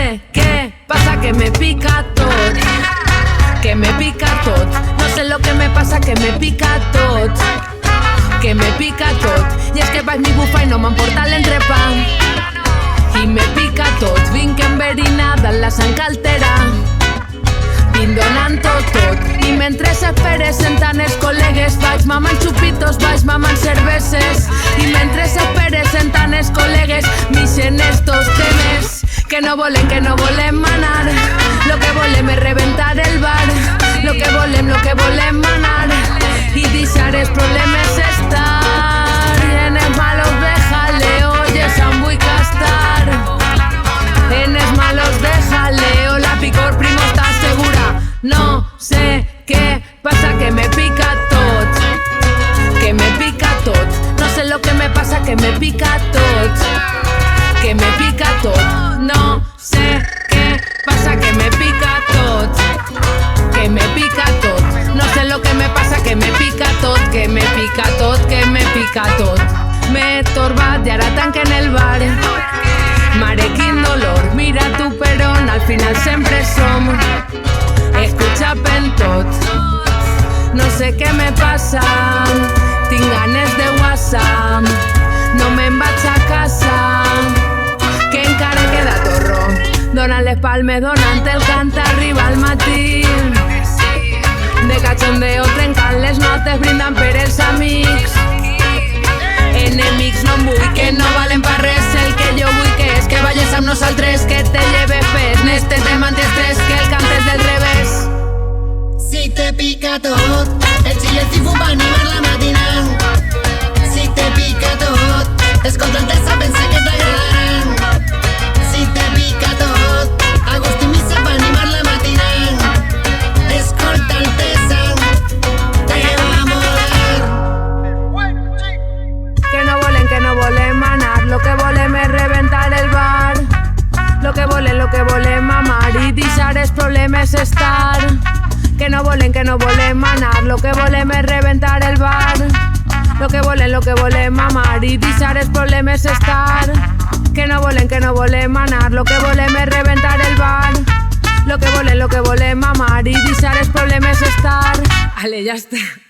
sé què passa, que me pica tot. Que me pica tot. No sé lo que me passa, que me pica tot. Que me pica tot. I és que vaig mi bufa i no m'emporta l'entrepà. I me pica tot. Vinc enverinada en la sang que altera. Vinc donant tot. I mentre s'esperes sentant els col·legues, vaig mamant xupitos, vaig mamant cerveses. I mentre s'esperes sentant els col·legues, m'ixen estos temes que no volem manar. Lo que volem és reventar el bar. Lo que volem manar. I deixar els problemes estar. En els malos déjale, oye, se'n vull castar. En els malos déjale, o la picor primo està segura. No sé què passa, que me pica tot. Que me pica tot. No sé lo que me passa, que me pica tot. Que me pica tot. No sé què passa, que me pica tot. Que me pica tot. No sé lo que me passa, que me pica tot. Que me pica tot, que me pica tot. M'he torbat i ara tanquen el bar. Mare, quin dolor, mira tu per on al final sempre som. Escucha pen tot. No sé què me passa, tinc ganes de WhatsApp. No me'n vaig a casa, que encara queda torro. Donant les palmes, donant el cant, arriba al matí. De cachondeo, trencant les notes, brindant per els amics. Enemics no em vull, que no valen per res. El que jo vull que és que balles amb nosaltres, que te lleve pes, n'estes de mantes que el cantes del revés. Si te pica tot, el silenci va animar la matina. Si te pica tot, escoltant-te a pensar que t'agradaran. Si te pica tot, Agustí Missa va animar la matina. Escoltant-te sang, te va molar. Que no volem manar. Lo que volem és reventar el bar. Lo que volem mamar i deixar els problemes estar. Que no volem manar. Lo que volem és reventar el bar. Lo que volem mamar i deixar els problemes estar. Que no volem manar. Lo que volem és reventar el bar. Lo que volem mamar i deixar els problemes estar. Ale, ja està.